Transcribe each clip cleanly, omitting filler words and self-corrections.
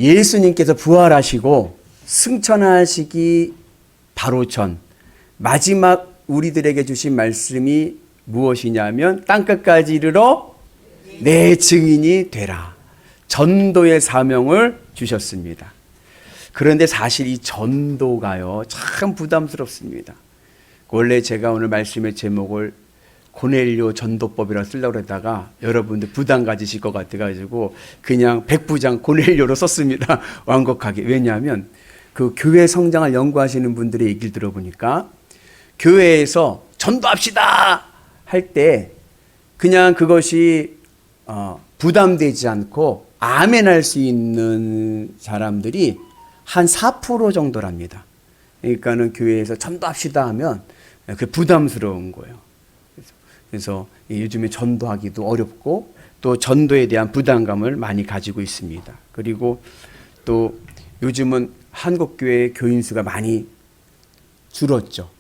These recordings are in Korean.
예수님께서 부활하시고 승천하시기 바로 전 마지막 우리들에게 주신 말씀이 무엇이냐면 땅끝까지 이르러 내 증인이 되라. 전도의 사명을 주셨습니다. 그런데 사실 이 전도가요 참 부담스럽습니다. 원래 제가 오늘 말씀의 제목을 고넬료 전도법이라 쓰려고 했다가 여러분들 부담 가지실 것 같아가지고 그냥 백부장 고넬료로 썼습니다. 완곡하게. 왜냐하면 그 교회 성장을 연구하시는 분들의 얘기를 들어보니까 교회에서 전도합시다 할 때 그냥 그것이 부담되지 않고 아멘 할 수 있는 사람들이 한 4% 정도랍니다. 그러니까는 교회에서 전도합시다 하면 그 부담스러운 거예요. 그래서 요즘에 전도하기도 어렵고 또 전도에 대한 부담감을 많이 가지고 있습니다. 그리고 또 요즘은 한국교회 교인 수가 많이 줄었죠.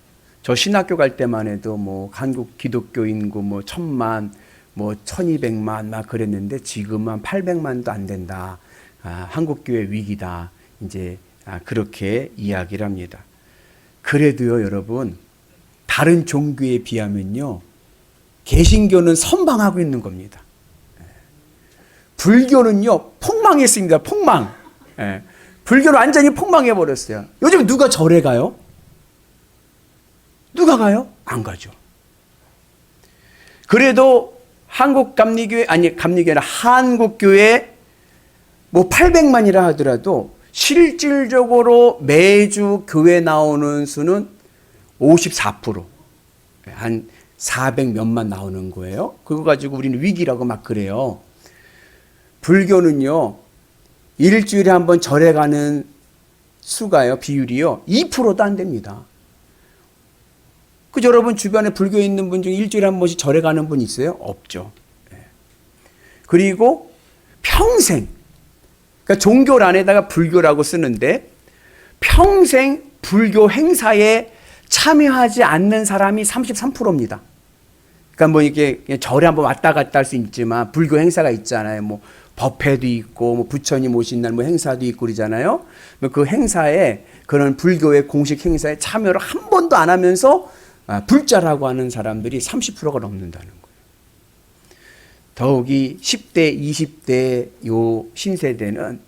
저 신학교 갈 때만 해도 뭐 한국 기독교 인구 뭐 1000만, 뭐 1200만 막 그랬는데 지금은 800만도 안 된다. 한국교회 위기다. 이제 그렇게 이야기를 합니다. 그래도요, 여러분, 다른 종교에 비하면요, 개신교는 선방하고 있는 겁니다. 불교는요, 폭망했습니다. 폭망. 불교는 완전히 폭망해 버렸어요. 요즘 누가 절에 가요? 누가 가요? 안 가죠. 그래도 한국 감리교회, 아니 감리교회 아니라 한국교회 뭐 800만이라 하더라도 실질적으로 매주 교회 나오는 수는 54%. 한 400 몇만 나오는 거예요. 그거 가지고 우리는 위기라고 막 그래요. 불교는요, 일주일에 한 번 절에 가는 수가요, 비율이요, 2%도 안 됩니다. 그 여러분 주변에 불교에 있는 분 중에 일주일에 한 번씩 절에 가는 분 있어요? 없죠. 그리고 평생, 그러니까 종교란에다가 불교라고 쓰는데 평생 불교 행사에 참여하지 않는 사람이 33%입니다. 그러니까 뭐 이게 절에 한번 왔다 갔다 할 수 있지만 불교 행사가 있잖아요. 뭐 법회도 있고 뭐 부처님 오신 날 뭐 행사도 있고 그러잖아요. 그 행사에 그런 불교의 공식 행사에 참여를 한 번도 안 하면서 불자라고 하는 사람들이 30%가 넘는다는 거예요. 더욱이 10대, 20대 요 신세대는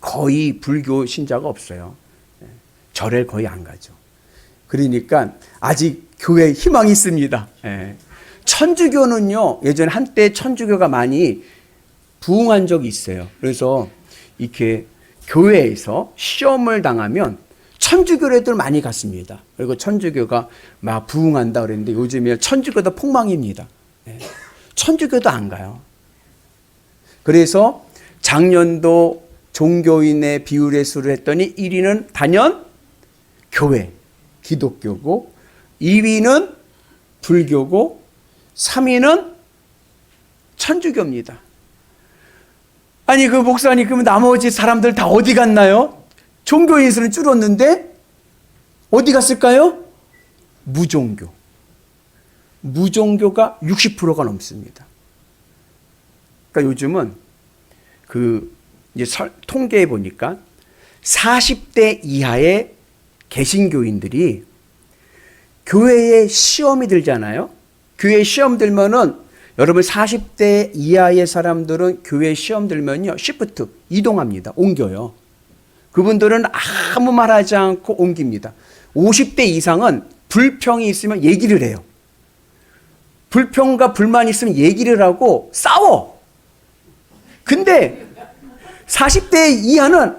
거의 불교 신자가 없어요. 절에 거의 안 가죠. 그러니까 아직 교회에 희망이 있습니다. 천주교는요, 예전에 한때 천주교가 많이 부흥한 적이 있어요. 그래서 이렇게 교회에서 시험을 당하면 천주교 애들 많이 갔습니다. 그리고 천주교가 막 부흥한다 그랬는데 요즘에 천주교도 폭망입니다. 천주교도 안 가요. 그래서 작년도 종교인의 비율의 수를 했더니 1위는 단연 교회, 기독교고 2위는 불교고 3위는 천주교입니다. 아니 그 목사님, 그러면 나머지 사람들 다 어디 갔나요? 종교인 수는 줄었는데 어디 갔을까요? 무종교. 무종교가 60%가 넘습니다. 그러니까 요즘은 이제 통계해 보니까 40대 이하의 개신교인들이 교회에 시험이 들잖아요. 교회에 시험 들면은 여러분 40대 이하의 사람들은 교회에 시험 들면요, 시프트 이동합니다. 옮겨요. 그분들은 아무 말하지 않고 옮깁니다. 50대 이상은 불평이 있으면 얘기를 해요. 불평과 불만이 있으면 얘기를 하고 싸워. 근데 40대 이하는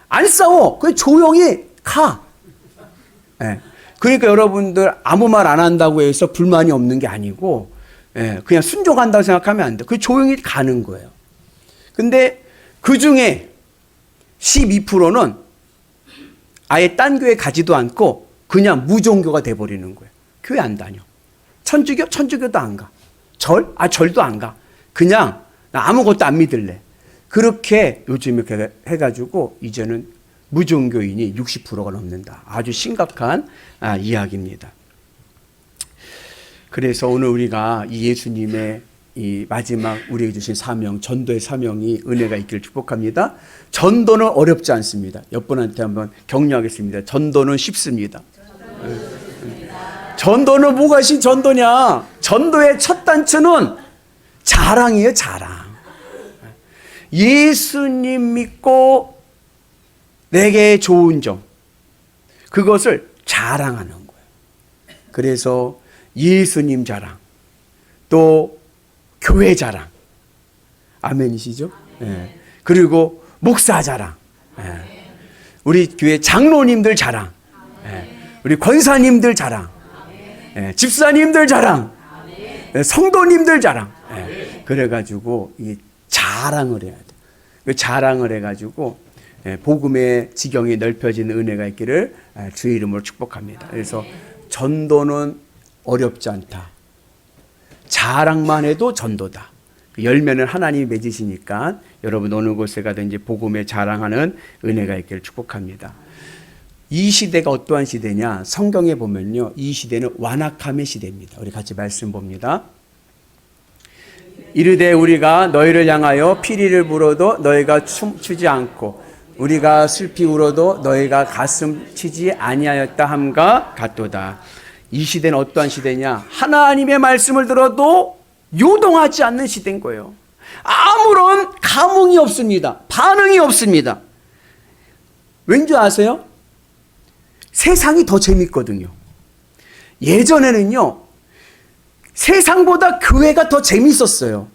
안 싸워. 그냥 조용히 가. 그러니까 여러분들 아무 말 안 한다고 해서 불만이 없는 게 아니고 그냥 순종한다고 생각하면 안 돼. 그 조용히 가는 거예요. 근데 그 중에 12%는 아예 딴 교회 가지도 않고 그냥 무종교가 돼버리는 거예요. 교회 안 다녀. 천주교? 천주교도 안 가. 절? 절도 안 가. 그냥 나 아무것도 안 믿을래. 그렇게 요즘에 해가지고 이제는 무종교인이 60%가 넘는다. 아주 심각한 이야기입니다. 그래서 오늘 우리가 이 예수님의 이 마지막 우리에게 주신 사명, 전도의 사명이 은혜가 있기를 축복합니다. 전도는 어렵지 않습니다. 옆분한테 한번 격려하겠습니다. 전도는 쉽습니다. 전도는 뭐가 전도냐? 전도의 첫 단추는 자랑이에요, 자랑. 예수님 믿고 내게 좋은 점, 그것을 자랑하는 거예요. 그래서 예수님 자랑, 또 교회 자랑, 아멘이시죠? 예. 그리고 목사 자랑, 예. 우리 교회 장로님들 자랑, 예. 우리 권사님들 자랑, 예. 집사님들 자랑, 예. 성도님들 자랑. 예. 그래가지고 이 자랑을 해야 돼. 그 자랑을 해가지고 복음의 지경이 넓혀지는 은혜가 있기를 주의 이름으로 축복합니다. 그래서 전도는 어렵지 않다. 자랑만 해도 전도다. 그 열매는 하나님이 맺으시니까 여러분 어느 곳에 가든지 복음에 자랑하는 은혜가 있기를 축복합니다. 이 시대가 어떠한 시대냐? 성경에 보면요, 이 시대는 완악함의 시대입니다. 우리 같이 말씀 봅니다. 이르되 우리가 너희를 향하여 피리를 불어도 너희가 춤추지 않고 우리가 슬피 울어도 너희가 가슴 치지 아니하였다 함과 같도다. 이 시대는 어떠한 시대냐? 하나님의 말씀을 들어도 요동하지 않는 시대인 거예요. 아무런 감흥이 없습니다. 반응이 없습니다. 왠지 아세요? 세상이 더 재밌거든요. 예전에는요, 세상보다 교회가 더 재밌었어요.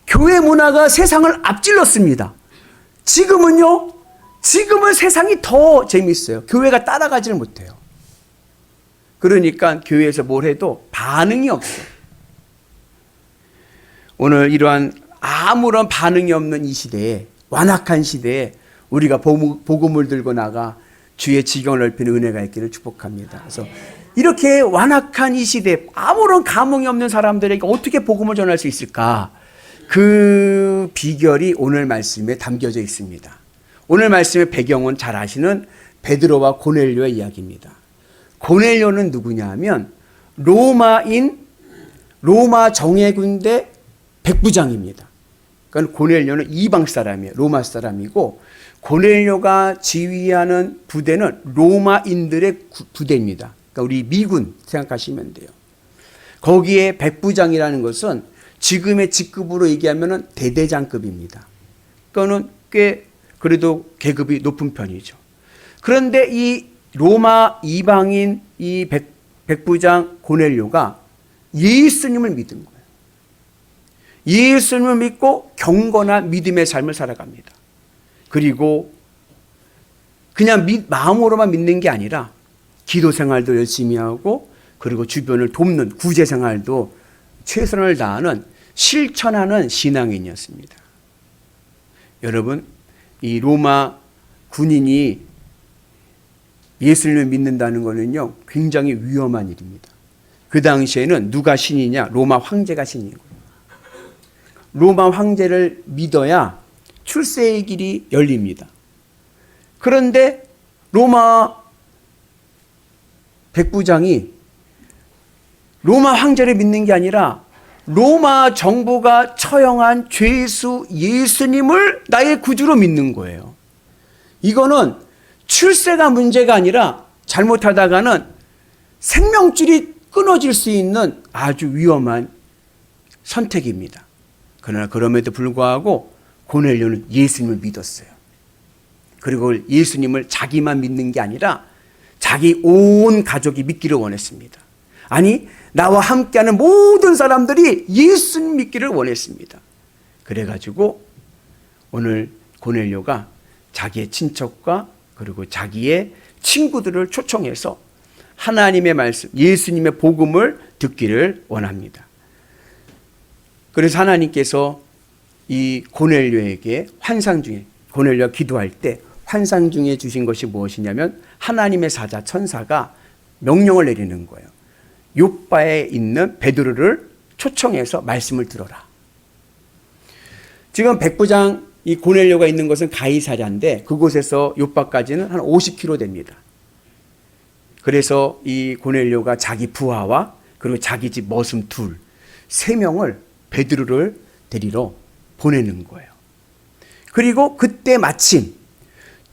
교회 문화가 세상을 앞질렀습니다. 지금은 세상이 더 재밌어요. 교회가 따라가지를 못해요. 그러니까 교회에서 뭘 해도 반응이 없어요. 오늘 이러한 아무런 반응이 없는 이 시대에, 완악한 시대에 우리가 복음을 들고 나가 주의 지경을 넓히는 은혜가 있기를 축복합니다. 그래서 이렇게 완악한 이 시대에 아무런 감흥이 없는 사람들에게 어떻게 복음을 전할 수 있을까? 그 비결이 오늘 말씀에 담겨져 있습니다. 오늘 말씀의 배경은 잘 아시는 베드로와 고넬료의 이야기입니다. 고넬료는 누구냐 하면 로마 정예군대 백부장입니다. 그러니까 고넬료는 이방 사람이에요. 로마 사람이고, 고넬료가 지휘하는 부대는 로마인들의 부대입니다. 그러니까 우리 미군 생각하시면 돼요. 거기에 백부장이라는 것은 지금의 직급으로 얘기하면 대대장급입니다. 그거는 꽤 그래도 계급이 높은 편이죠. 그런데 이 로마 이방인 이 백부장 고넬료가 예수님을 믿은 거예요. 예수님을 믿고 경건한 믿음의 삶을 살아갑니다. 그리고 그냥 마음으로만 믿는 게 아니라 기도 생활도 열심히 하고, 그리고 주변을 돕는 구제 생활도 최선을 다하는 실천하는 신앙인이었습니다. 여러분, 이 로마 군인이 예수님을 믿는다는 것은요, 굉장히 위험한 일입니다. 그 당시에는 누가 신이냐? 로마 황제가 신이고, 로마 황제를 믿어야 출세의 길이 열립니다. 그런데 로마 백부장이 로마 황제를 믿는 게 아니라 로마 정부가 처형한 죄수 예수님을 나의 구주로 믿는 거예요. 이거는 출세가 문제가 아니라 잘못하다가는 생명줄이 끊어질 수 있는 아주 위험한 선택입니다. 그러나 그럼에도 불구하고 고넬료는 예수님을 믿었어요. 그리고 예수님을 자기만 믿는 게 아니라 자기 온 가족이 믿기를 원했습니다. 아니, 나와 함께하는 모든 사람들이 예수님 믿기를 원했습니다. 그래가지고 오늘 고넬료가 자기의 친척과 그리고 자기의 친구들을 초청해서 하나님의 말씀, 예수님의 복음을 듣기를 원합니다. 그래서 하나님께서 이 고넬료에게 환상 중에, 고넬료가 기도할 때 환상 중에 주신 것이 무엇이냐면 하나님의 사자 천사가 명령을 내리는 거예요. 요바에 있는 베드로를 초청해서 말씀을 들어라. 지금 백부장 이 고넬료가 있는 것은 가이사랴인데 그곳에서 요바까지는 한 50km 됩니다. 그래서 이 고넬료가 자기 부하와 그리고 자기 집 머슴 둘, 3명을 베드로를 데리러 보내는 거예요. 그리고 그때 마침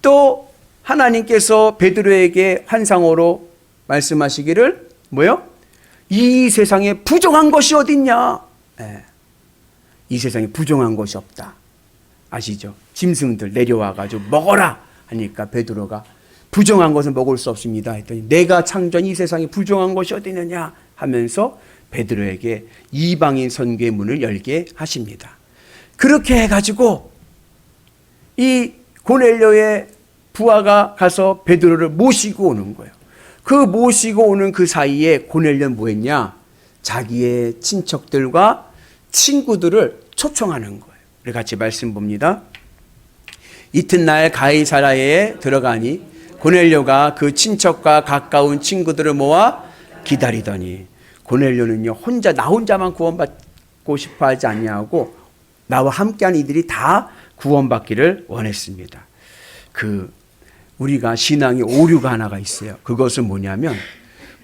또 하나님께서 베드로에게 환상으로 말씀하시기를 뭐요? 이 세상에 부정한 것이 어딨냐? 이 세상에 부정한 것이 없다. 아시죠? 짐승들 내려와가지고 먹어라 하니까 베드로가 부정한 것은 먹을 수 없습니다 했더니 내가 창조한 이 세상에 부정한 것이 어디 있느냐 하면서 베드로에게 이방인 선교의 문을 열게 하십니다. 그렇게 해가지고 이 고넬료의 부하가 가서 베드로를 모시고 오는 거예요. 그 모시고 오는 그 사이에 고넬료는 뭐 했냐? 자기의 친척들과 친구들을 초청하는 거예요. 우리 같이 말씀 봅니다. 이튿날 가이사랴에 들어가니 고넬료가 그 친척과 가까운 친구들을 모아 기다리더니 고넬료는요 나 혼자만 구원받고 싶어 하지 아니하고 나와 함께한 이들이 다 구원받기를 원했습니다. 우리가 신앙의 오류가 하나가 있어요. 그것은 뭐냐면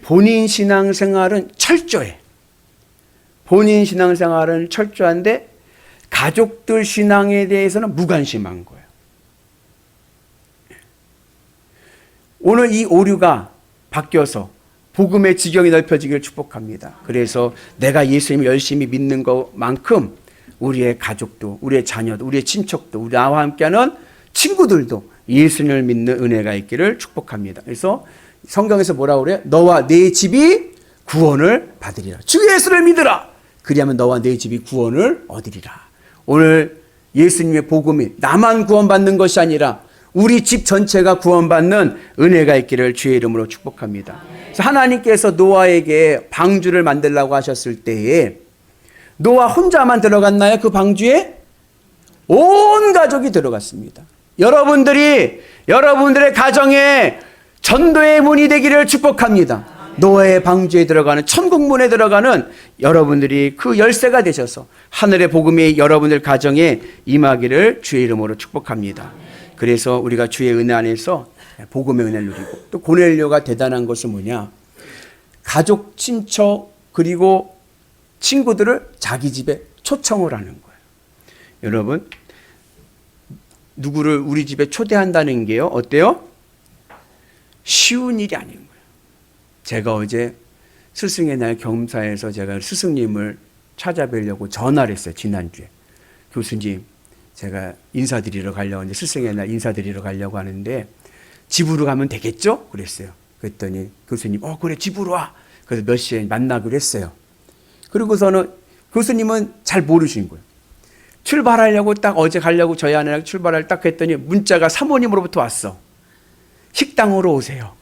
본인 신앙생활은 철저해. 본인 신앙생활은 철저한데 가족들 신앙에 대해서는 무관심한 거예요. 오늘 이 오류가 바뀌어서 복음의 지경이 넓혀지기를 축복합니다. 그래서 내가 예수님을 열심히 믿는 것만큼 우리의 가족도, 우리의 자녀도, 우리의 친척도, 나와 함께하는 친구들도 예수님을 믿는 은혜가 있기를 축복합니다. 그래서 성경에서 뭐라고 그래요? 너와 네 집이 구원을 받으리라. 주 예수를 믿으라. 그리하면 너와 네 집이 구원을 얻으리라. 오늘 예수님의 복음이 나만 구원받는 것이 아니라 우리 집 전체가 구원받는 은혜가 있기를 주의 이름으로 축복합니다. 그래서 하나님께서 노아에게 방주를 만들라고 하셨을 때에 노아 혼자만 들어갔나요? 그 방주에 온 가족이 들어갔습니다. 여러분들의 가정에 전도의 문이 되기를 축복합니다. 노아의 방주에 들어가는 천국문에 들어가는 여러분들이 그 열쇠가 되셔서 하늘의 복음이 여러분들 가정에 임하기를 주의 이름으로 축복합니다. 그래서 우리가 주의 은혜 안에서 복음의 은혜를 누리고 또 고넬료가 대단한 것은 뭐냐? 가족, 친척 그리고 친구들을 자기 집에 초청을 하는 거예요. 여러분 누구를 우리 집에 초대한다는 게요 어때요? 쉬운 일이 아닌 거예요. 제가 어제 스승의 날 겸사해서 제가 스승님을 찾아뵈려고 전화를 했어요. 지난주에. 교수님 제가 인사드리러 가려고 하는데 스승의 날 인사드리러 가려고 하는데 집으로 가면 되겠죠? 그랬어요. 그랬더니 교수님 그래 집으로 와. 그래서 몇 시에 만나기로 했어요. 그리고서는 교수님은 잘 모르신 거예요. 출발하려고 딱 어제 가려고 저희 아내랑 출발을 딱 했더니 문자가 사모님으로부터 왔어. 식당으로 오세요.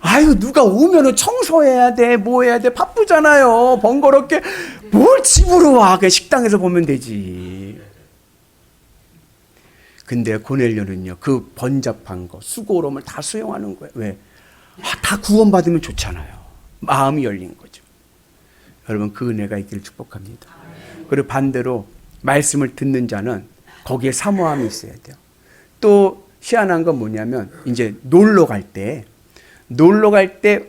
아유 누가 오면은 청소해야 돼 뭐 해야 돼 바쁘잖아요. 번거롭게 뭘 집으로 와. 그냥 식당에서 보면 되지. 근데 고넬료는요 그 번잡한 거 수고로움을 다 수용하는 거예요. 왜? 다 구원받으면 좋잖아요. 마음이 열린 거죠. 여러분 그 은혜가 있기를 축복합니다. 그리고 반대로 말씀을 듣는 자는 거기에 사모함이 있어야 돼요. 또 희한한 건 뭐냐면 이제 놀러 갈 때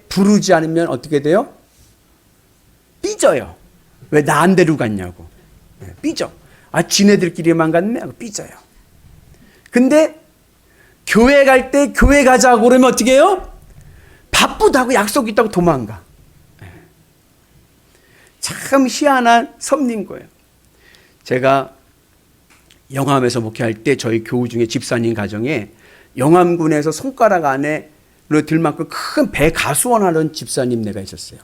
부르지 않으면 어떻게 돼요? 삐져요. 왜 나 안 데리고 갔냐고. 삐져. 지네들끼리만 갔네? 삐져요. 근데 교회 갈 때 교회 가자고 그러면 어떻게 해요? 바쁘다고 약속 있다고 도망가. 참 희한한 섭리인 거예요. 제가 영암에서 목회할 때 저희 교우 중에 집사님 가정에 영암군에서 손가락 안에로 들 만큼 큰 배가수원 하는 집사님네가 있었어요.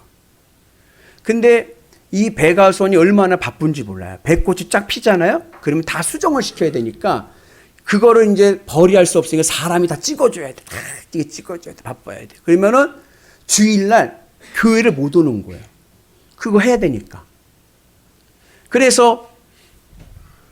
근데 이 배가수원이 얼마나 바쁜지 몰라요. 배꽃이 쫙 피잖아요. 그러면 다 수정을 시켜야 되니까 그거를 이제 벌이할 수 없으니까 사람이 다 찍어줘야 돼. 이게 찍어줘야 돼. 바빠야 돼. 그러면은 주일날 교회를 못 오는 거예요. 그거 해야 되니까. 그래서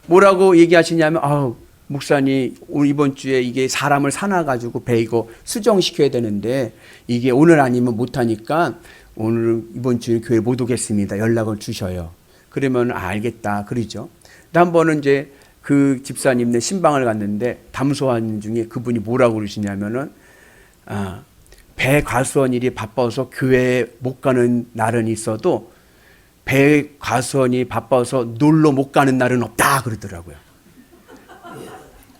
뭐라고 얘기하시냐면 목사님 오늘 이번 주에 이게 사람을 사놔가지고 배 이거 수정시켜야 되는데 이게 오늘 아니면 못하니까 오늘 이번 주에 교회 못 오겠습니다. 연락을 주셔요. 그러면 알겠다 그러죠. 한 번은 이제 그 집사님네 신방을 갔는데 담소하는 중에 그분이 뭐라고 그러시냐면은 배 과수원 일이 바빠서 교회에 못 가는 날은 있어도 배 과수원이 바빠서 놀러 못 가는 날은 없다 그러더라고요.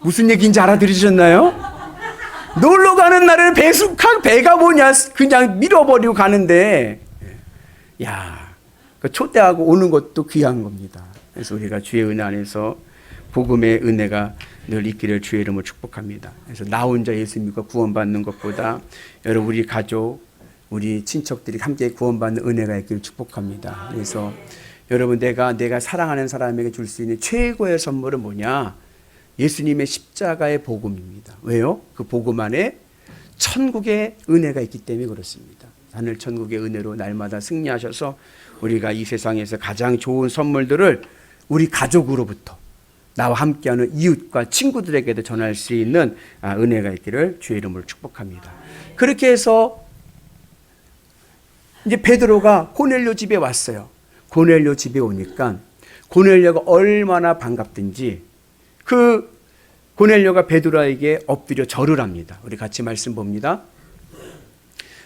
무슨 얘기인지 알아들으셨나요? 놀러 가는 날은 배가 뭐냐 그냥 밀어버리고 가는데, 야, 그 초대하고 오는 것도 귀한 겁니다. 그래서 우리가 주의 은혜 안에서 복음의 은혜가 늘 있기를 주의 이름으로 축복합니다. 그래서 나 혼자 예수 믿고 구원받는 것보다 여러분 우리 가족, 우리 친척들이 함께 구원받는 은혜가 있기를 축복합니다. 그래서 여러분 내가 사랑하는 사람에게 줄 수 있는 최고의 선물은 뭐냐? 예수님의 십자가의 복음입니다. 왜요? 그 복음 안에 천국의 은혜가 있기 때문에 그렇습니다. 하늘 천국의 은혜로 날마다 승리하셔서 우리가 이 세상에서 가장 좋은 선물들을 우리 가족으로부터 나와 함께하는 이웃과 친구들에게도 전할 수 있는 은혜가 있기를 주의 이름으로 축복합니다. 그렇게 해서 이제 베드로가 고넬료 집에 왔어요. 고넬료 집에 오니까 고넬료가 얼마나 반갑든지 그 고넬료가 베드로에게 엎드려 절을 합니다. 우리 같이 말씀 봅니다.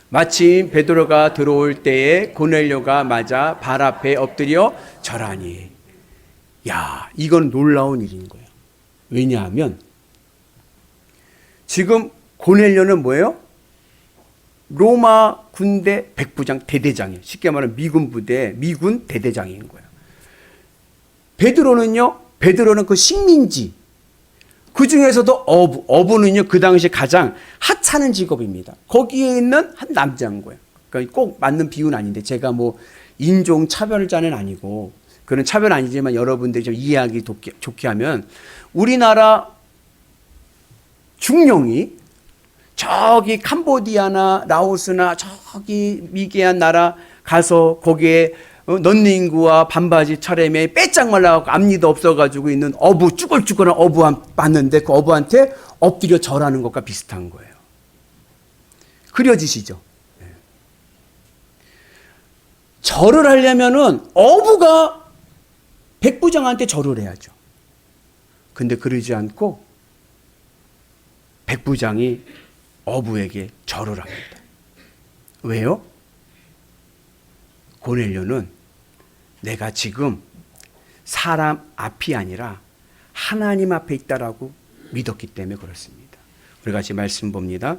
마침 베드로가 들어올 때에 고넬료가 맞아 발 앞에 엎드려 절하니. 야, 이건 놀라운 일인 거예요. 왜냐하면 지금 고넬료는 뭐예요? 로마 군대 백부장 대대장이에요. 쉽게 말하면 미군 부대 미군 대대장인 거예요. 베드로는 그 식민지, 그 중에서도 어부는요 그 당시 가장 하찮은 직업입니다. 거기에 있는 한 남자인 거예요. 그러니까 꼭 맞는 비유는 아닌데 제가 뭐 인종 차별자는 아니고 그런 차별 아니지만 여러분들이 좀 이해하기 좋게 하면 우리나라 중령이 저기 캄보디아나 라오스나 저기 미개한 나라 가서 거기에 넌닝구와 반바지 차림에 빼짝 말라갖고 앞니도 없어가지고 있는 어부, 쭈글쭈글한 어부 봤는데 그 어부한테 엎드려 절하는 것과 비슷한 거예요. 그려지시죠? 절을 하려면은 어부가 백부장한테 절을 해야죠. 근데 그러지 않고 백부장이 어부에게 절을 합니다. 왜요? 고넬료는 내가 지금 사람 앞이 아니라 하나님 앞에 있다라고 믿었기 때문에 그렇습니다. 우리 같이 말씀 봅니다.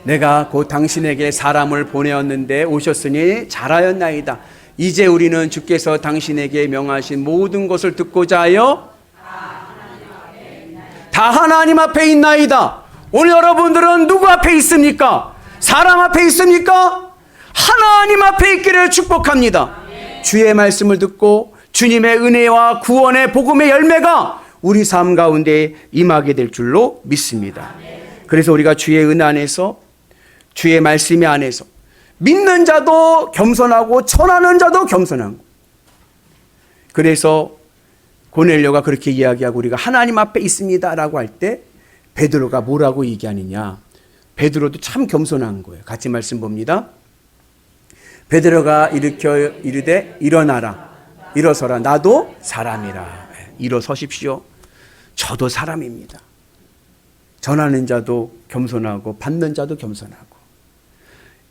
내가 곧 당신에게 사람을 보내었는데 오셨으니 잘하였나이다. 이제 우리는 주께서 당신에게 명하신 모든 것을 듣고자 하여 다 하나님 앞에 있나이다. 오늘 여러분들은 누구 앞에 있습니까? 사람 앞에 있습니까? 하나님 앞에 있기를 축복합니다. 주의 말씀을 듣고 주님의 은혜와 구원의 복음의 열매가 우리 삶 가운데 임하게 될 줄로 믿습니다. 그래서 우리가 주의 은혜 안에서 주의 말씀 안에서 믿는 자도 겸손하고 전하는 자도 겸손하고, 그래서 고넬료가 그렇게 이야기하고 우리가 하나님 앞에 있습니다라고 할 때 베드로가 뭐라고 얘기하느냐? 베드로도 참 겸손한 거예요. 같이 말씀 봅니다. 베드로가 일으켜 이르되 일어나라, 일어서라, 나도 사람이라. 일어서십시오. 저도 사람입니다. 전하는 자도 겸손하고 받는 자도 겸손하고,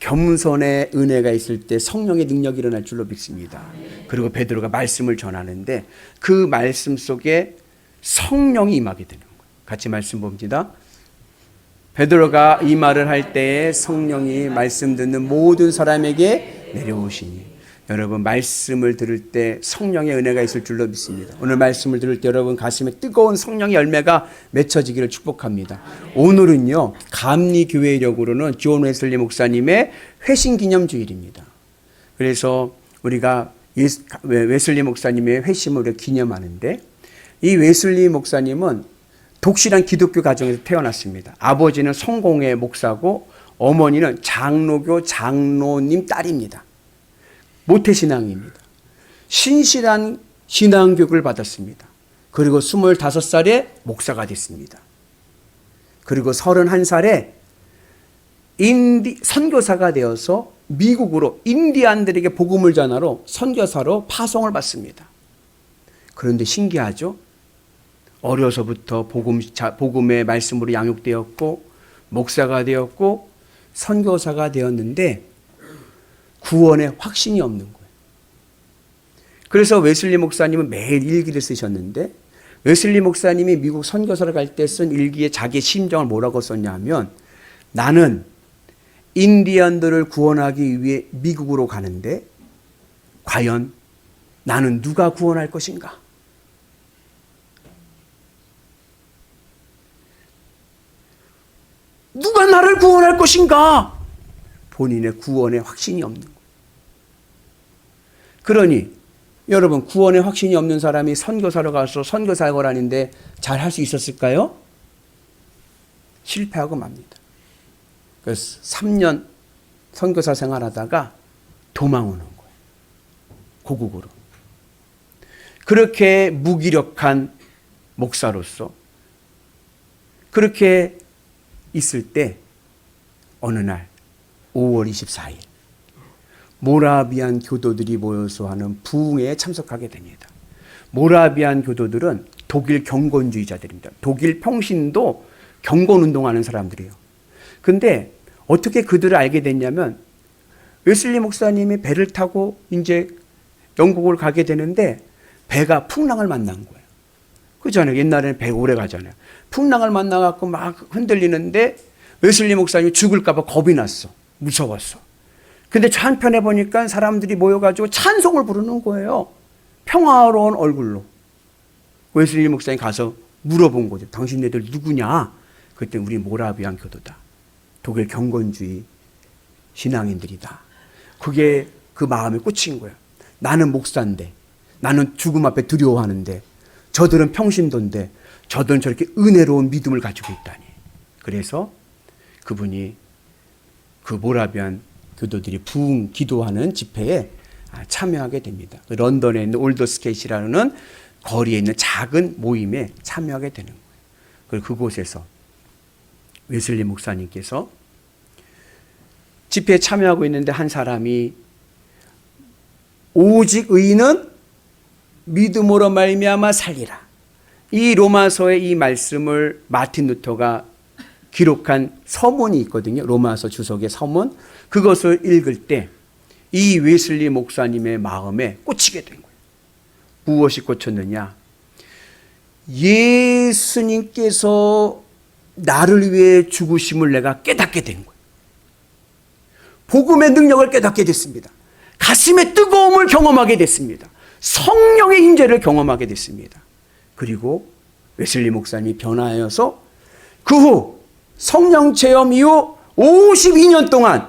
겸손의 은혜가 있을 때 성령의 능력이 일어날 줄로 믿습니다. 그리고 베드로가 말씀을 전하는데 그 말씀 속에 성령이 임하게 되는 거예요. 같이 말씀 봅니다. 베드로가 이 말을 할 때에 성령이 말씀 듣는 모든 사람에게 내려오시니. 여러분, 말씀을 들을 때 성령의 은혜가 있을 줄로 믿습니다. 오늘 말씀을 들을 때 여러분 가슴에 뜨거운 성령의 열매가 맺혀지기를 축복합니다. 오늘은요, 감리교회력으로는 존 웨슬리 목사님의 회심기념주일입니다. 그래서 우리가 웨슬리 목사님의 회심을 기념하는데, 이 웨슬리 목사님은 독실한 기독교 가정에서 태어났습니다. 아버지는 성공회 목사고 어머니는 장로교 장로님 딸입니다. 모태신앙입니다. 신실한 신앙교육을 받았습니다. 그리고 25살에 목사가 됐습니다. 그리고 31살에 선교사가 되어서 미국으로 인디안들에게 복음을 전하러 선교사로 파송을 받습니다. 그런데 신기하죠? 어려서부터 복음의 말씀으로 양육되었고 목사가 되었고 선교사가 되었는데 구원의 확신이 없는 거예요. 그래서 웨슬리 목사님은 매일 일기를 쓰셨는데, 웨슬리 목사님이 미국 선교사를 갈 때 쓴 일기에 자기의 심정을 뭐라고 썼냐 하면, 나는 인디언들을 구원하기 위해 미국으로 가는데 과연 나는 누가 구원할 것인가? 누가 나를 구원할 것인가? 본인의 구원의 확신이 없는 거예요. 그러니 여러분, 구원의 확신이 없는 사람이 선교사로 가서 선교사역을 하는데 잘 할 수 있었을까요? 실패하고 맙니다. 그래서 3년 선교사 생활하다가 도망 오는 거예요. 고국으로. 그렇게 무기력한 목사로서 그렇게 있을 때 어느 날 5월 24일 모라비안 교도들이 모여서 하는 부흥회에 참석하게 됩니다. 모라비안 교도들은 독일 경건주의자들입니다. 독일 평신도 경건운동하는 사람들이에요. 근데 어떻게 그들을 알게 됐냐면, 웨슬리 목사님이 배를 타고 이제 영국을 가게 되는데 배가 풍랑을 만난 거예요. 그잖아요. 옛날에는 배 오래 가잖아요. 풍랑을 만나갖고 막 흔들리는데 웨슬리 목사님이 죽을까봐 겁이 났어. 무서웠어. 근데 저 한편에 보니까 사람들이 모여가지고 찬송을 부르는 거예요. 평화로운 얼굴로. 웨슬리 목사님 가서 물어본 거죠. 당신네들 누구냐? 그때 우리 모라비안 교도다. 독일 경건주의 신앙인들이다. 그게 그 마음에 꽂힌 거예요. 나는 목사인데, 나는 죽음 앞에 두려워하는데, 저들은 평신도인데, 저들은 저렇게 은혜로운 믿음을 가지고 있다니. 그래서 그분이 그 모라비안 교도들이 부흥 기도하는 집회에 참여하게 됩니다. 런던에 있는 올더스케이시라는 거리에 있는 작은 모임에 참여하게 되는 거예요. 그리고 그곳에서 웨슬리 목사님께서 집회에 참여하고 있는데 한 사람이 오직 의인은 믿음으로 말미암아 살리라. 이 로마서의 이 말씀을 마틴 루터가 기록한 서문이 있거든요. 로마서 주석의 서문. 그것을 읽을 때 이 웨슬리 목사님의 마음에 꽂히게 된 거예요. 무엇이 꽂혔느냐? 예수님께서 나를 위해 죽으심을 내가 깨닫게 된 거예요. 복음의 능력을 깨닫게 됐습니다. 가슴의 뜨거움을 경험하게 됐습니다. 성령의 임재를 경험하게 됐습니다. 그리고 웨슬리 목사님이 변화하여서 그 후 성령 체험 이후 52년 동안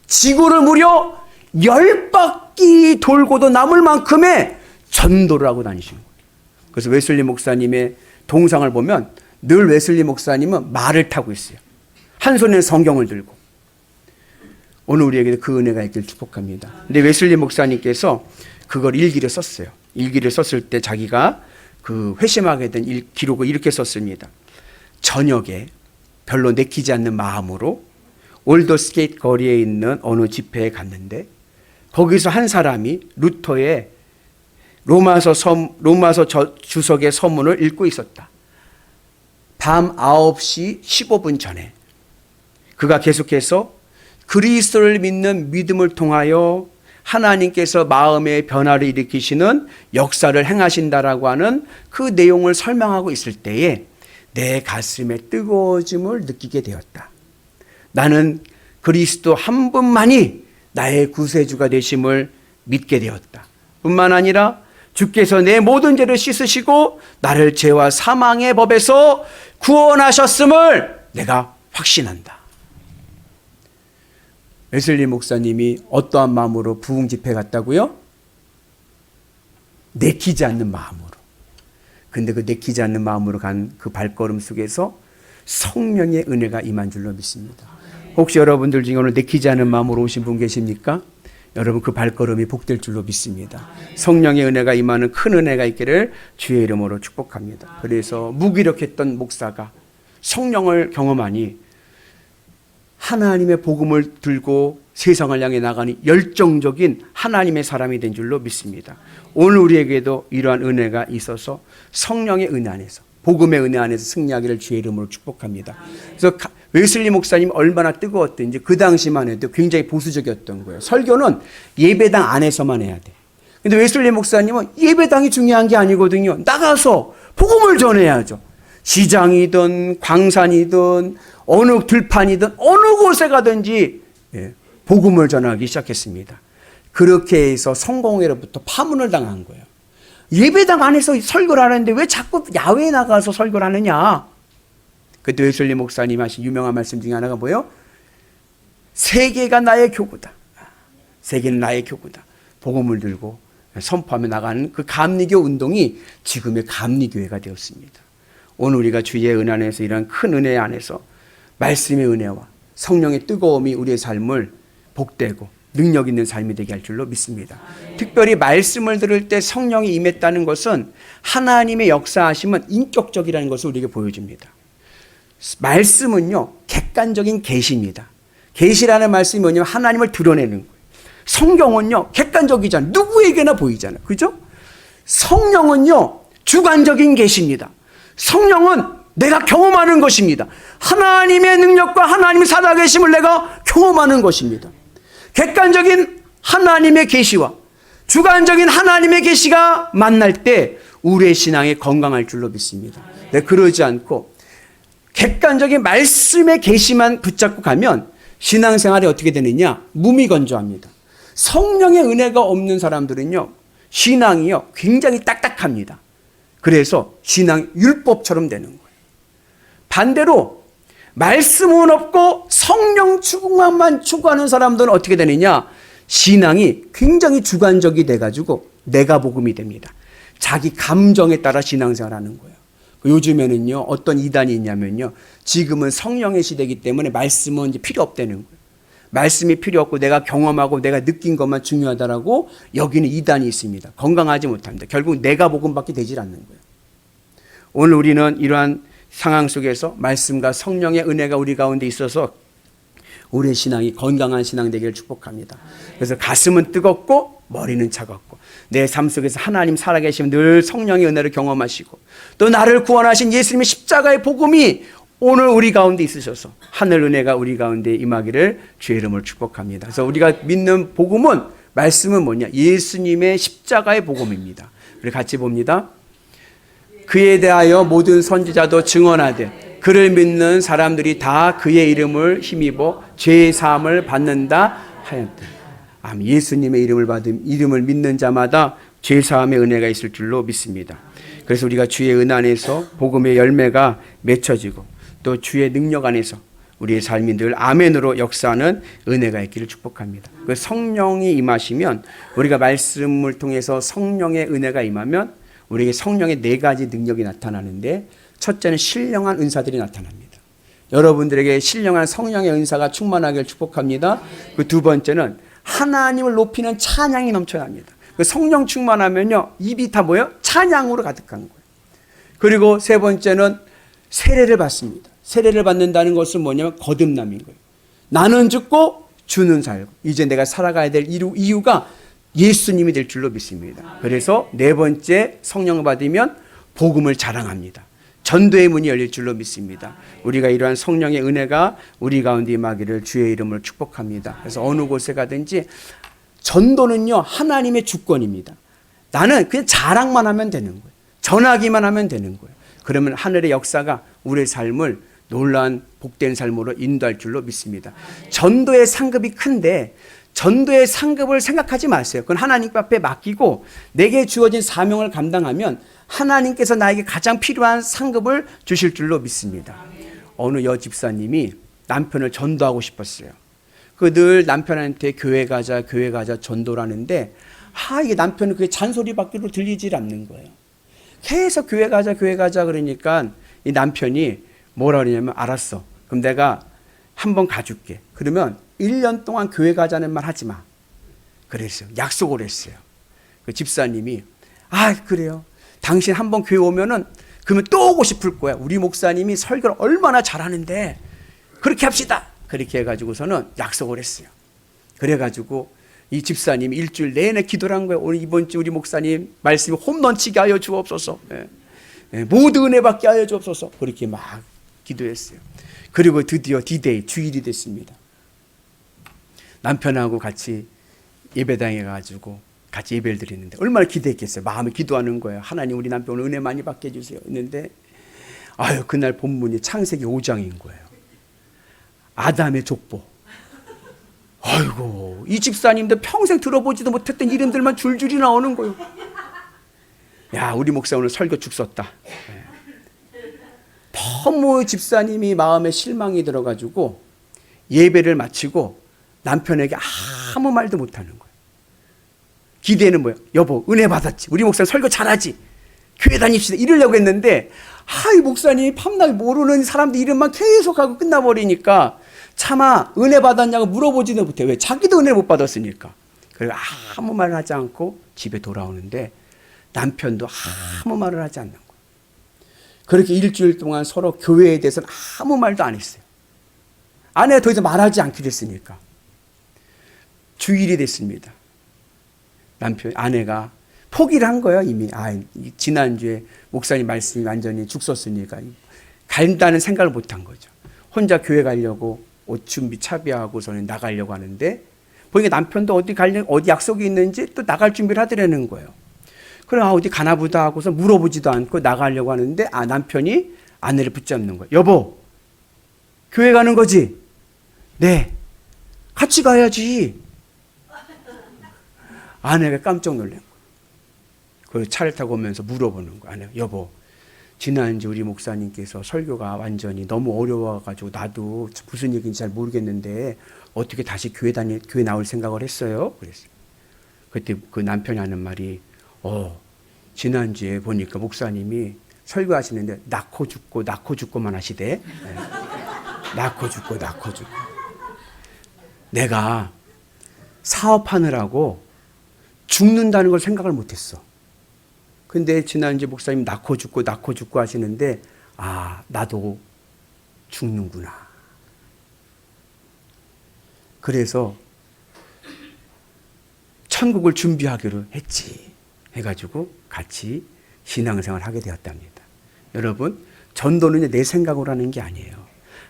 지구를 무려 10바퀴 돌고도 남을 만큼의 전도를 하고 다니신 거예요. 그래서 웨슬리 목사님의 동상을 보면 늘 웨슬리 목사님은 말을 타고 있어요. 한 손에는 성경을 들고. 오늘 우리에게도 그 은혜가 있길 축복합니다. 근데 웨슬리 목사님께서 그걸 일기를 썼어요. 일기를 썼을 때 자기가 그 회심하게 된 기록을 이렇게 썼습니다. 저녁에 별로 내키지 않는 마음으로 올더스게이트 거리에 있는 어느 집회에 갔는데 거기서 한 사람이 루터의 로마서 주석의 서문을 읽고 있었다. 밤 9시 15분 전에 그가 계속해서 그리스도를 믿는 믿음을 통하여 하나님께서 마음의 변화를 일으키시는 역사를 행하신다라고 하는 그 내용을 설명하고 있을 때에 내 가슴에 뜨거워짐을 느끼게 되었다. 나는 그리스도 한 분만이 나의 구세주가 되심을 믿게 되었다. 뿐만 아니라 주께서 내 모든 죄를 씻으시고 나를 죄와 사망의 법에서 구원하셨음을 내가 확신한다. 웨슬리 목사님이 어떠한 마음으로 부흥 집회 갔다고요? 내키지 않는 마음으로. 근데 그 내키지 않는 마음으로 간 그 발걸음 속에서 성령의 은혜가 임한 줄로 믿습니다. 혹시 여러분들 중에 오늘 내키지 않는 마음으로 오신 분 계십니까? 여러분 그 발걸음이 복될 줄로 믿습니다. 성령의 은혜가 임하는 큰 은혜가 있기를 주의 이름으로 축복합니다. 그래서 무기력했던 목사가 성령을 경험하니 하나님의 복음을 들고 세상을 향해 나가는 열정적인 하나님의 사람이 된 줄로 믿습니다. 오늘 우리에게도 이러한 은혜가 있어서 성령의 은혜 안에서 복음의 은혜 안에서 승리하기를 주의 이름으로 축복합니다. 그래서 웨슬리 목사님 얼마나 뜨거웠던지 그 당시만 해도 굉장히 보수적이었던 거예요. 설교는 예배당 안에서만 해야 돼. 근데 웨슬리 목사님은 예배당이 중요한 게 아니거든요. 나가서 복음을 전해야죠. 시장이든 광산이든 어느 들판이든 어느 곳에 가든지 복음을 전하기 시작했습니다. 그렇게 해서 성공회로부터 파문을 당한 거예요. 예배당 안에서 설교를 하는데 왜 자꾸 야외에 나가서 설교를 하느냐. 그때 웨슬리 목사님 하신 유명한 말씀 중에 하나가 뭐예요? 세계가 나의 교구다. 세계는 나의 교구다. 복음을 들고 선포하며 나가는 그 감리교 운동이 지금의 감리교회가 되었습니다. 오늘 우리가 주의 은혜 안에서 이런 큰 은혜 안에서 말씀의 은혜와 성령의 뜨거움이 우리의 삶을 복되고 능력 있는 삶이 되게 할 줄로 믿습니다. 특별히 말씀을 들을 때 성령이 임했다는 것은 하나님의 역사하심은 인격적이라는 것을 우리에게 보여줍니다. 말씀은요, 객관적인 계시입니다. 계시라는 말씀이 뭐냐면 하나님을 드러내는 거예요. 성경은요, 객관적이잖아요. 누구에게나 보이잖아요. 그죠? 성령은요, 주관적인 계시입니다. 성령은 내가 경험하는 것입니다. 하나님의 능력과 하나님의 살아계심을 내가 경험하는 것입니다. 객관적인 하나님의 계시와 주관적인 하나님의 계시가 만날 때 우리의 신앙이 건강할 줄로 믿습니다. 네, 그러지 않고 객관적인 말씀의 계시만 붙잡고 가면 신앙생활이 어떻게 되느냐? 무미건조합니다. 성령의 은혜가 없는 사람들은요, 신앙이요 굉장히 딱딱합니다. 그래서 신앙이 율법처럼 되는 거예요. 반대로 말씀은 없고 성령 충만만 추구하는 사람들은 어떻게 되느냐? 신앙이 굉장히 주관적이 돼가지고 내가 복음이 됩니다. 자기 감정에 따라 신앙생활하는 거예요. 요즘에는요, 어떤 이단이 있냐면요, 지금은 성령의 시대이기 때문에 말씀은 이제 필요 없다는 거예요. 말씀이 필요 없고 내가 경험하고 내가 느낀 것만 중요하다라고 여기는 이단이 있습니다. 건강하지 못합니다. 결국 내가 복음받게 되질 않는 거예요. 오늘 우리는 이러한 상황 속에서 말씀과 성령의 은혜가 우리 가운데 있어서 우리의 신앙이 건강한 신앙 되기를 축복합니다. 그래서 가슴은 뜨겁고 머리는 차갑고 내 삶 속에서 하나님 살아계시면 늘 성령의 은혜를 경험하시고 또 나를 구원하신 예수님의 십자가의 복음이 오늘 우리 가운데 있으셔서 하늘 은혜가 우리 가운데 임하기를 주의 이름으로 축복합니다. 그래서 우리가 믿는 복음은 말씀은 뭐냐? 예수님의 십자가의 복음입니다. 우리 같이 봅니다. 그에 대하여 모든 선지자도 증언하되 그를 믿는 사람들이 다 그의 이름을 힘입어 죄 사함을 받는다 하였다. 아멘. 예수님의 이름을 믿는 자마다 죄 사함의 은혜가 있을 줄로 믿습니다. 그래서 우리가 주의 은 안에서 복음의 열매가 맺혀지고 또 주의 능력 안에서 우리의 삶이 늘 아멘으로 역사하는 은혜가 있기를 축복합니다. 그 성령이 임하시면 우리가 말씀을 통해서 성령의 은혜가 임하면 우리에게 성령의 네 가지 능력이 나타나는데 첫째는 신령한 은사들이 나타납니다. 여러분들에게 신령한 성령의 은사가 충만하기를 축복합니다. 그 두 번째는 하나님을 높이는 찬양이 넘쳐납니다. 그 성령 충만하면요, 입이 다 뭐예요? 찬양으로 가득한 거예요. 그리고 세 번째는 세례를 받습니다. 세례를 받는다는 것은 뭐냐면 거듭남인 거예요. 나는 죽고 주는 살고 이제 내가 살아가야 될 이유가 예수님이 될 줄로 믿습니다. 그래서 네 번째 성령을 받으면 복음을 자랑합니다. 전도의 문이 열릴 줄로 믿습니다. 우리가 이러한 성령의 은혜가 우리 가운데 임하기를 주의 이름으로 축복합니다. 그래서 어느 곳에 가든지 전도는요, 하나님의 주권입니다. 나는 그냥 자랑만 하면 되는 거예요. 전하기만 하면 되는 거예요. 그러면 하늘의 역사가 우리의 삶을 놀라운 복된 삶으로 인도할 줄로 믿습니다. 전도의 상급이 큰데 전도의 상급을 생각하지 마세요. 그건 하나님 앞에 맡기고 내게 주어진 사명을 감당하면 하나님께서 나에게 가장 필요한 상급을 주실 줄로 믿습니다. 어느 여집사님이 남편을 전도하고 싶었어요. 그 늘 남편한테 교회 가자 전도라는데 이게 남편은 그게 잔소리밖에 들리질 않는 거예요. 계속 교회 가자 그러니까 이 남편이 뭐라 그러냐면 알았어. 그럼 내가 한번 가줄게. 그러면 1년 동안 교회 가자는 말 하지 마. 그랬어요. 약속을 했어요. 그 집사님이 그래요. 당신 한번 교회 오면은 그러면 또 오고 싶을 거야. 우리 목사님이 설교를 얼마나 잘하는데 그렇게 합시다. 그렇게 해가지고서는 약속을 했어요. 그래가지고 이 집사님이 일주일 내내 기도를 한 거예요. 오늘 이번 주 우리 목사님 말씀이 홈런치게 하여 주옵소서. 모두 은혜 받게 하여 주옵소서. 그렇게 막 기도했어요. 그리고 드디어 D-Day 주일이 됐습니다. 남편하고 같이 예배당에 가지고 같이 예배를 드리는데 얼마나 기대했겠어요. 마음에 기도하는 거예요. 하나님 우리 남편 오늘 은혜 많이 받게 해주세요. 했는데 그날 본문이 창세기 5장인 거예요. 아담의 족보. 아이고 이 집사님들 평생 들어보지도 못했던 이름들만 줄줄이 나오는 거예요. 야 우리 목사 오늘 설교 죽 썼다. 너무 집사님이 마음에 실망이 들어가지고 예배를 마치고 남편에게 아무 말도 못하는 거예요. 기대는 뭐예요? 여보 은혜 받았지. 우리 목사 설교 잘하지. 교회 다닙시다. 이러려고 했는데 이 목사님이 밤낮 모르는 사람들 이름만 계속하고 끝나버리니까 차마 은혜 받았냐고 물어보지도 못해. 왜? 자기도 은혜 못 받았으니까. 그리고 아무 말을 하지 않고 집에 돌아오는데 남편도 아무 말을 하지 않는 거예요. 그렇게 일주일 동안 서로 교회에 대해서는 아무 말도 안 했어요. 아내가 더 이상 말하지 않기로 했으니까. 주일이 됐습니다. 아내가 포기를 한 거예요, 이미. 지난주에 목사님 말씀이 완전히 죽 썼으니까. 간다는 생각을 못 한 거죠. 혼자 교회 가려고 옷 준비 차비하고서는 나가려고 하는데, 보니까 남편도 어디 약속이 있는지 또 나갈 준비를 하더라는 거예요. 그래, 어디 가나 보다 하고서 물어보지도 않고 나가려고 하는데, 남편이 아내를 붙잡는 거예요. 여보, 교회 가는 거지? 네. 같이 가야지. 아내가 깜짝 놀란 거예요. 그 차를 타고 오면서 물어보는 거예요. 아내가, 여보, 지난주 우리 목사님께서 설교가 완전히 너무 어려워가지고 나도 무슨 얘기인지 잘 모르겠는데 어떻게 다시 교회 나올 생각을 했어요? 그랬어요. 그때 그 남편이 하는 말이, 지난주에 보니까 목사님이 설교하시는데 낳고 죽고만 하시대. 네. 낳고 죽고. 내가 사업하느라고 죽는다는 걸 생각을 못했어. 근데 지난주에 목사님 낳고 죽고 하시는데, 나도 죽는구나. 그래서 천국을 준비하기로 했지. 해가지고 같이 신앙생활을 하게 되었답니다. 여러분, 전도는 내 생각으로 하는 게 아니에요.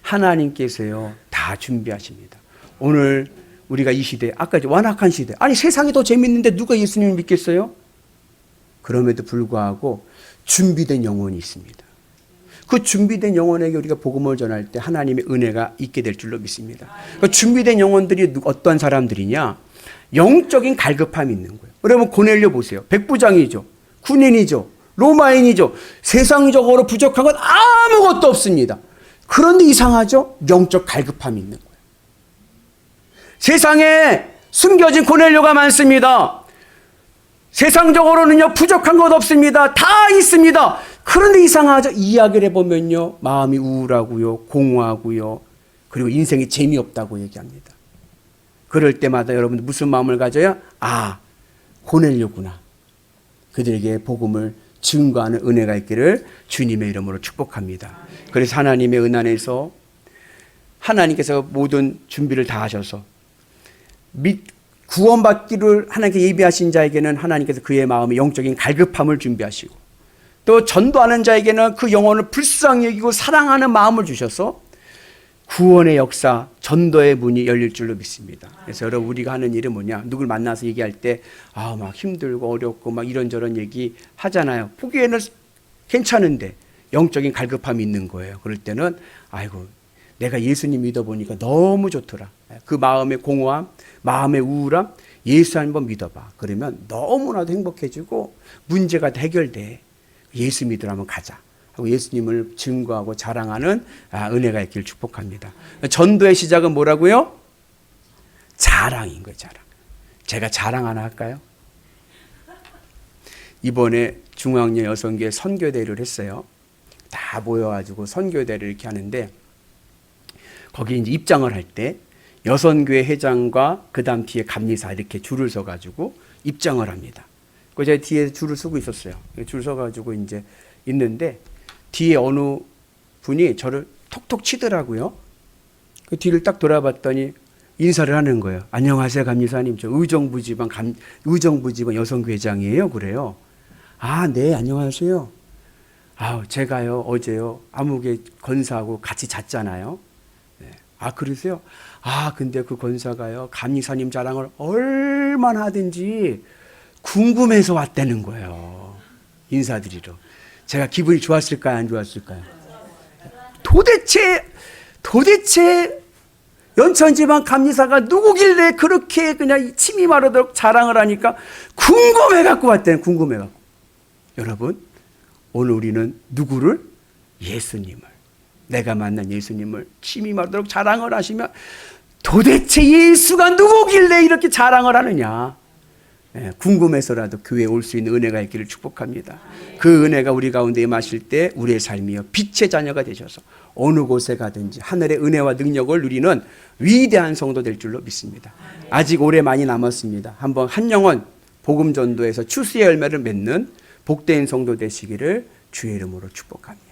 하나님께서요, 다 준비하십니다. 오늘 우리가 이 시대, 아까 완악한 시대, 세상이 더 재밌는데 누가 예수님을 믿겠어요? 그럼에도 불구하고 준비된 영혼이 있습니다. 그 준비된 영혼에게 우리가 복음을 전할 때 하나님의 은혜가 있게 될 줄로 믿습니다. 그 준비된 영혼들이 어떤 사람들이냐? 영적인 갈급함이 있는 거예요. 여러분 고넬료 보세요. 백부장이죠. 군인이죠. 로마인이죠. 세상적으로 부족한 건 아무것도 없습니다. 그런데 이상하죠? 영적 갈급함이 있는 거예요. 세상에 숨겨진 고넬료가 많습니다. 세상적으로는요, 부족한 것 없습니다. 다 있습니다. 그런데 이상하죠? 이야기를 해보면요, 마음이 우울하고요, 공허하고요, 그리고 인생이 재미없다고 얘기합니다. 그럴 때마다 여러분들 무슨 마음을 가져야? 고넬료구나. 그들에게 복음을 증거하는 은혜가 있기를 주님의 이름으로 축복합니다. 그래서 하나님의 은 안에서 하나님께서 모든 준비를 다 하셔서 구원받기를 하나님께 예비하신 자에게는 하나님께서 그의 마음에 영적인 갈급함을 준비하시고, 또 전도하는 자에게는 그 영혼을 불쌍히 여기고 사랑하는 마음을 주셔서 구원의 역사, 전도의 문이 열릴 줄로 믿습니다. 그래서 여러분, 우리가 하는 일은 뭐냐? 누굴 만나서 얘기할 때 막 힘들고 어렵고 막 이런저런 얘기 하잖아요. 보기에는 괜찮은데 영적인 갈급함이 있는 거예요. 그럴 때는 내가 예수님 믿어보니까 너무 좋더라. 그 마음의 공허함, 마음의 우울함, 예수 한번 믿어봐. 그러면 너무나도 행복해지고 문제가 해결돼. 예수 믿으러 한번 가자 하고 예수님을 증거하고 자랑하는 은혜가 있기를 축복합니다. 전도의 시작은 뭐라고요? 자랑인 거예요. 자랑. 제가 자랑 하나 할까요? 이번에 중앙여 여성교회 선교대를 했어요. 다 모여가지고 선교대를 이렇게 하는데, 거기 이제 입장을 할 때 여선교회 회장과 그 다음 뒤에 감리사 이렇게 줄을 서가지고 입장을 합니다. 그 제가 뒤에 줄을 서고 있었어요. 줄 서가지고 이제 있는데 뒤에 어느 분이 저를 톡톡 치더라고요. 그 뒤를 딱 돌아봤더니 인사를 하는 거예요. 안녕하세요, 감리사님. 저 의정부지방 여선교회장이에요. 그래요. 네, 안녕하세요. 제가요 어제요 아무개 권사하고 같이 잤잖아요. 네. 그러세요? 근데 그 권사가요 감리사님 자랑을 얼마나 하든지 궁금해서 왔다는 거예요. 인사드리러. 제가 기분이 좋았을까요, 안 좋았을까요? 도대체 연천지방 감리사가 누구길래 그렇게 그냥 침이 마르도록 자랑을 하니까 궁금해갖고 왔대요. 궁금해갖고. 여러분, 오늘 우리는 누구를? 예수님을. 내가 만난 예수님을 침이 마르도록 자랑을 하시면 도대체 예수가 누구길래 이렇게 자랑을 하느냐. 궁금해서라도 교회에 올 수 있는 은혜가 있기를 축복합니다. 그 은혜가 우리 가운데 임하실 때 우리의 삶이요 빛의 자녀가 되셔서 어느 곳에 가든지 하늘의 은혜와 능력을 누리는 위대한 성도 될 줄로 믿습니다. 아직 오래 많이 남았습니다. 한번 한 영혼 복음 전도에서 추수의 열매를 맺는 복된 성도 되시기를 주의 이름으로 축복합니다.